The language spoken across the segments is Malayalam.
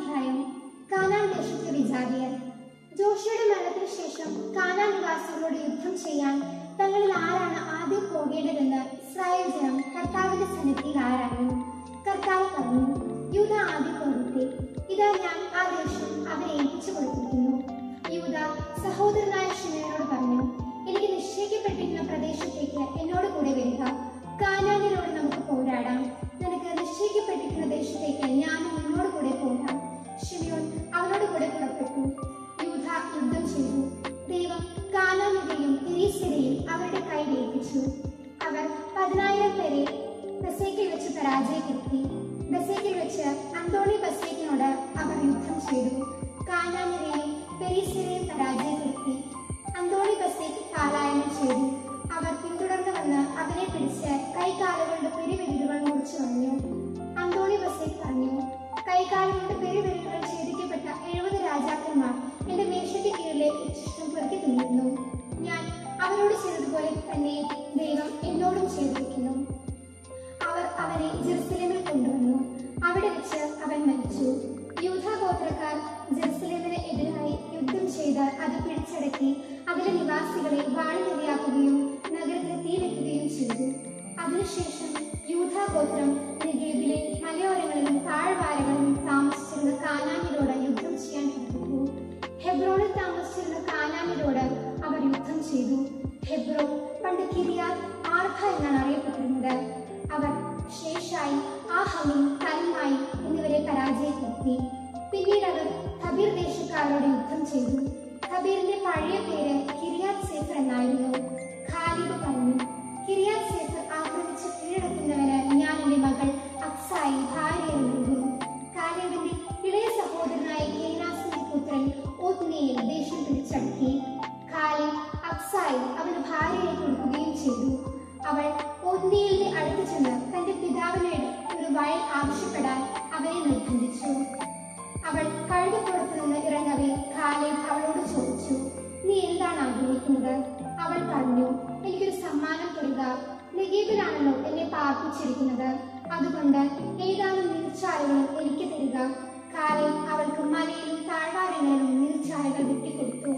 അധ്യായം. കാനാൻ ദേശത്തെ വിജാതിയർ. ജോഷുവയുടെ മരണത്തിന് ശേഷം കാനാൻ നിവാസികളോട് യുദ്ധം ചെയ്യാൻ തങ്ങളിൽ ആരാണ് ആദ്യം പോകേണ്ടതെന്ന് ഇസ്രായേൽ ജനം കർത്താവിന്റെ സന്നിധിയിൽ ആരാഞ്ഞു. കർത്താവ് പറഞ്ഞു, യൂദ ആദ്യം പോകട്ടെ. ഇതാ ഞാൻ ആ ദേശം അവരെ ഏൽപ്പിച്ചു കൊടുത്തിരിക്കുന്നു. യൂദ സഹോദരനായ ശിമയോനോട് പറഞ്ഞു, എനിക്ക് നിശ്ചയിക്കപ്പെട്ടിരുന്ന പ്രദേശത്തേക്ക് എന്നോട് കൂടെ വരിക. കാനാന്യരോട് നമുക്ക് പോരാടാം. നിനക്ക് നിശ്ചയിക്കപ്പെട്ടിരിക്കുന്ന ദേശത്തേക്ക് ഞാനും നിന്നോട് കൂടെ പോരാം. ശിമയോൻ അവനോട് കൂടെ പുറപ്പെട്ടു. യൂദ യുദ്ധം ചെയ്തു. ദൈവം കാനാന്യരെയും പെരീസ്യരെയും അവരുടെ കയ്യിൽ ഏൽപ്പിച്ചു. അവർ 10,000 പേരെ ബസേക്കിൽ വെച്ച് പരാജയപ്പെടുത്തി. ബസേക്കിൽ വെച്ച് അന്തോണി ബസേക്കിനോട് അവർ യുദ്ധം ചെയ്തു. കാനാന്യരെയും പെരീസ്യരെയും പരാജയപ്പെടുത്തി. അന്തോണി ബസേക്ക് പലായനം ചെയ്തു. അവർ പിന്തുടർന്നു വന്ന് അവനെ പിടിച്ച് കൈകാലുകളുടെ പെരുവിരലുകൾ മുറിച്ചു കളഞ്ഞു. അന്തോണി ബസേക്ക് പറഞ്ഞു, കൈകാലുകളുടെ പെരുവിരലുകൾ ഛേദിക്കപ്പെട്ട 70 രാജാക്കന്മാർ എന്റെ മേശയ്ക്ക് കീഴിലെ ഉച്ഛിഷ്ടം പെറുക്കി തിന്നിരുന്നു. ഞാൻ അവരോട് ചെയ്തതുപോലെ തന്നെ ദൈവം എന്നോടും ചെയ്തിരിക്കുന്നു. അവർ അവനെ ജെറുസലേമിൽ കൊണ്ടുവന്നു. അവിടെ വെച്ച് അവൻ മരിച്ചു. യൂദാ ഗോത്രക്കാർ ജെറുസലേമിന് എതിരായി യുദ്ധം ചെയ്ത് അത് പിടിച്ചടക്കി അതിലെ നിവാസികളെ വാളിനിരയാക്കുകയും നഗരത്തിന് തീ വെക്കുകയും ചെയ്തു. അതിനുശേഷം യൂദാ ഗോത്രം നെഗേബിലെ മലയോരങ്ങളിലും താഴ്വാരകളിലും താമസിച്ചിരുന്ന കാനാന്യരോട് യുദ്ധം ചെയ്യാൻ പുറപ്പെട്ടു. ഹെബ്രോണിൽ താമസിച്ചിരുന്ന കാനാന്യരോട് അവർ യുദ്ധം ചെയ്തു. ഹെബ്രോൺ പണ്ട് കിരിയാത്ത് ആർബ എന്നാണ് അറിയപ്പെട്ടിരുന്നത്. അവർ ശേഷായി, ആഹമീം, തൽമായി എന്നിവരെ പരാജയപ്പെടുത്തി. പിന്നീട് അവർ തബീർ ദേശക്കാരോട് യുദ്ധം ചെയ്തു. തബീറിന്റെ പഴയ പേര് കിരിയാത്ത് സേഫർ എന്നായിരുന്നു. ഖാലിബ് പറഞ്ഞു, കിരിയാത്ത് സേഫർ ആക്രമിച്ച് കീഴടക്കുന്നവന് ഞാൻ എന്റെ മകൾ അക്സായി ഭാര്യയെ നൽകും. കാലേബിന്റെ ഇളയ സഹോദരനായ കേനാസിന്റെ പുത്രൻ ഓത്നിയേൽ ദേശം പിടിച്ചടക്കി. ഖാലിബ് അക്സായി അവന് ഭാര്യയെ കൊടുക്കുകയും ചെയ്തു. അവൾ ഓത്നിയേലിന്റെ അടുത്ത് ചെന്ന് തന്റെ പിതാവിനോട് ഒരു വയൽ ആവശ്യപ്പെടാൻ അവനെ നിർബന്ധിച്ചു. അവൾ കഴുതപ്പുറത്ത് നിന്ന് ഇറങ്ങവേ ഖാലേബ് അവളോട് ചോദിച്ചു, നീ എന്താണ് ആഗ്രഹിക്കുന്നത്? അവൾ പറഞ്ഞു, എനിക്കൊരു സമ്മാനം തരിക. നെഗീബിലാണല്ലോ എന്നെ പാർപ്പിച്ചിരിക്കുന്നത്. അതുകൊണ്ട് ഏതാനും നീർച്ചാലുകളും എനിക്ക് തരിക. ഖാലേബ് അവൾക്ക് മലയിലും താഴ്വാരങ്ങളിലും നീർച്ചാലുകൾ വെട്ടിക്കൊടുത്തു.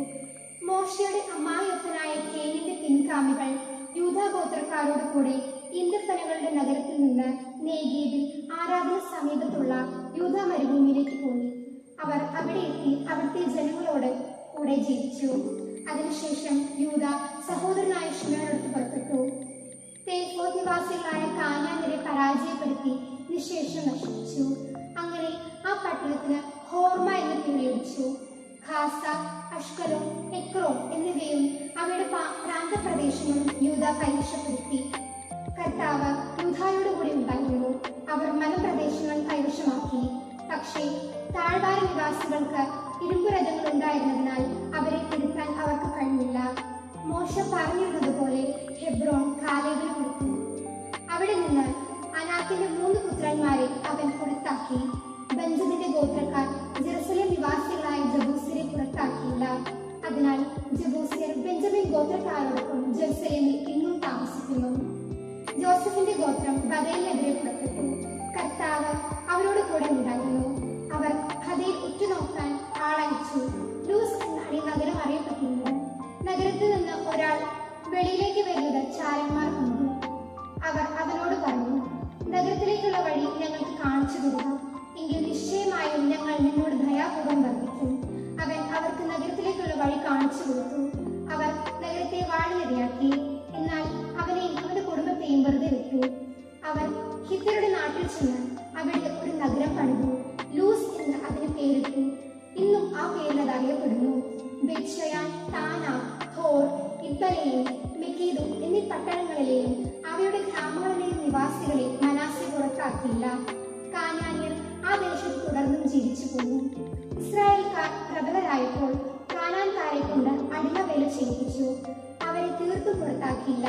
മോശയുടെ അമ്മായിയപ്പനായ കേനിന്റെ പിൻഗാമികൾ യൂദാ ഗോത്രക്കാരോട് കൂടെ ഈന്തപ്പനകളുടെ നഗരത്തിൽ നിന്ന് നെഗീബിൽ ആരാധന സമീപത്തുള്ള യൂദാ മരുഭൂമിയിലേക്ക് പോയി. അവർ അവിടെ എത്തി അവിടുത്തെ ജനങ്ങളോട് കൂടെ ജീവിച്ചു. അതിനുശേഷം യൂദ സഹോദരനായ ശിമയോനോട് പുറപ്പെട്ടു. തേഫോത്ത് നിവാസികളായ കാനാന്യരെ പരാജയപ്പെടുത്തി നിശേഷം നശിപ്പിച്ചു. അങ്ങനെ ആ പട്ടണത്തിന് ഹോർമ എന്ന പേര് ലഭിച്ചു. ഖാസ, അഷ്കലോൻ, എക്രോൺ എന്നിവയും അവയുടെ പ്രാന്തപ്രദേശങ്ങളും യൂദ കൈവശപ്പെടുത്തി. കർത്താവ് യൂദായോട് കൂടി ഉണ്ടായിരുന്നു. അവർ മലപ്രദേശങ്ങൾ കൈവശമാക്കി. പക്ഷേ താഴ്വാര നിവാസികൾക്ക് ഇരുമ്പുരഥങ്ങൾ ഉണ്ടായിരുന്നതിനാൽ അവരെ തിരുത്താൻ അവർക്ക് കഴിഞ്ഞില്ല. മോശ പറഞ്ഞിരുന്നതുപോലെ ഹെബ്രോൺ കാലേബിന് കൊടുത്തു. അവിടെ നിന്ന് അനാത്തിന്റെ 3 പുത്രന്മാരെ അവൻ പുറത്താക്കി. ബെഞ്ചമിന്റെ ഗോത്രക്കാർ ജെറുസലേം നിവാസികളായ ജബൂസ്യരെ പുറത്താക്കിയില്ല. അതിനാൽ ജബൂസ്യർ ബെഞ്ചമിൻ ഗോത്രക്കാരോടൊപ്പം ജെറുസലേമിൽ ഇന്നും താമസിക്കുന്നു. ജോസഫിന്റെ ഗോത്രം ബഥേലിനെതിരെ പുറപ്പെട്ടു. കർത്താവ് അവരോട് കൂടെ ഉണ്ടായിരുന്നു. അവർ ബഥേൽ ഉറ്റുനോക്കാൻ ആളയച്ചു. ലൂസ് എന്നാണ് ഈ നഗരം അറിയപ്പെട്ടിരുന്നത്. നഗരത്തിൽ നിന്ന് ഒരാൾ വെളിയിലേക്ക് വരുന്നത് ചാരന്മാർ കണ്ടു. അവർ അവനോട് പറഞ്ഞു, നഗരത്തിലേക്കുള്ള വഴി ഞങ്ങൾക്ക് കാണിച്ചു തരിക. എങ്കിൽ നിശ്ചയമായും ഞങ്ങൾ നിന്നോട് ദയാപൂർവം വർദ്ധിക്കും. അവൻ അവർക്ക് നഗരത്തിലേക്കുള്ള വഴി കാണിച്ചു കൊടുത്തു. അവർ നഗരത്തെ വാളിനിരയാക്കി. എന്നാൽ അവനെയും അവന്റെ കുടുംബത്തെയും വെറുതെ വിട്ടു. അവർ ഹിത്യരുടെ നാട്ടിൽ ചെന്ന് അവിടെ ഒരു നഗരം പണിതു. ലൂസ് എന്ന് അതിന് പേരിട്ടു. ഇന്നും ആ പേരിൽ അത് അറിയപ്പെടുന്നു. ബെത്ശയാൻ, താന, ഹോർ, ഇബ്ബലയും മെഗീദോ എന്നീ പട്ടണങ്ങളിലെയും അവയുടെ ഗ്രാമങ്ങളിലെയും നിവാസികളെ മനാസെ പുറത്താക്കിയില്ല. കാനാന്യർ ആ ദേശത്ത് തുടർന്നും ജീവിച്ചു പോന്നു. ഇസ്രായേൽക്കാർ പ്രബലരായപ്പോൾ കാനാൻകാരെ കൊണ്ട് അടിമവേല ചെയ്യിപ്പിച്ചു. അവരെ തീർത്തും പുറത്താക്കിയില്ല.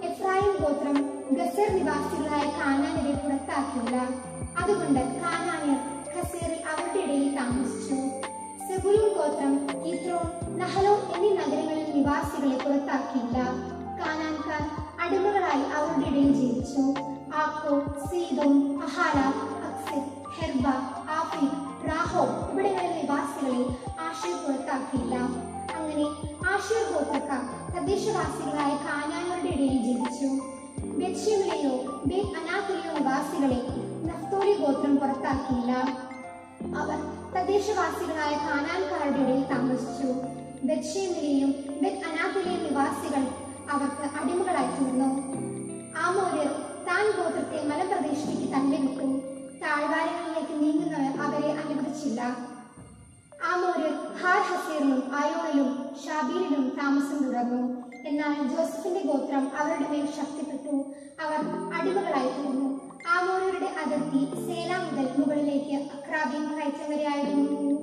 എഫ്രായിം ഗോത്രം ഗസർ നിവാസികളായ കാനാന്യരെ പുറത്താക്കിയില്ല. അതുകൊണ്ട് കാനാന്യർ ഖസേറിൽ അവരുടെ ഇടയിൽ താമസിച്ചു. സെബൂലൂൻ ഗോത്രം കിത്രോൻ, നഹലോൻ എന്നീ നഗരങ്ങളിൽ നിവാസികളെ പുറത്താക്കിയില്ല. കാനാൻകാർ അടിമകളായി അവരുടെ ഇടയിൽ ജീവിച്ചു. ആക്കോ, സീദോൻ, അഹാല, അക്സിബ്, ഹെർബ, ആഫ കാഫി, റാഹോബ് ഇവിടങ്ങളിലെ നിവാസികളെ ആശേർ പുറത്താക്കിയില്ല. അങ്ങനെ ആശേർ ഗോത്രക്കാർ തദ്ദേശവാസികളായ കാനാന്യരുടെ ഇടയിൽ ജീവിച്ചു. ബെത്ശേമിലെയോ ബേത് അനാത്തിലെയോ നിവാസികളെ നഫ്തോലി ഗോത്രം പുറത്താക്കിയില്ല. അവർ തദ്ദേശവാസികളായ കാനാൻകാരുടെ ഇടയിൽ താമസിച്ചു. ബെത്ശേമിലെയും ബേത് അനാത്തിലെയും നിവാസികൾ അവർക്ക് അടിമകളായി തീർന്നു. ആമോര്യർ താൻ ഗോത്രത്തെ മലപ്രദേശത്തേക്ക് തള്ളിവിട്ടു. താഴ്വാരങ്ങളിലേക്ക് നീങ്ങുന്നവർ അവരെ അനുവദിച്ചില്ല. ആമോര്യർ ഹാർ ഹസേറിലും ആയോണിലും ഷാബീലിലും താമസം തുടർന്നു. എന്നാൽ ജോസഫിന്റെ ഗോത്രം അവരുടെ മേൽ ശക്തിപ്പെട്ടു. അവർ അടിമകളായി തീർന്നു. ആമോര്യരുടെ അതിർത്തി സേല മുതൽ മുകളിലേക്ക് അക്രാബീം കയറ്റം വരെയായിരുന്നു.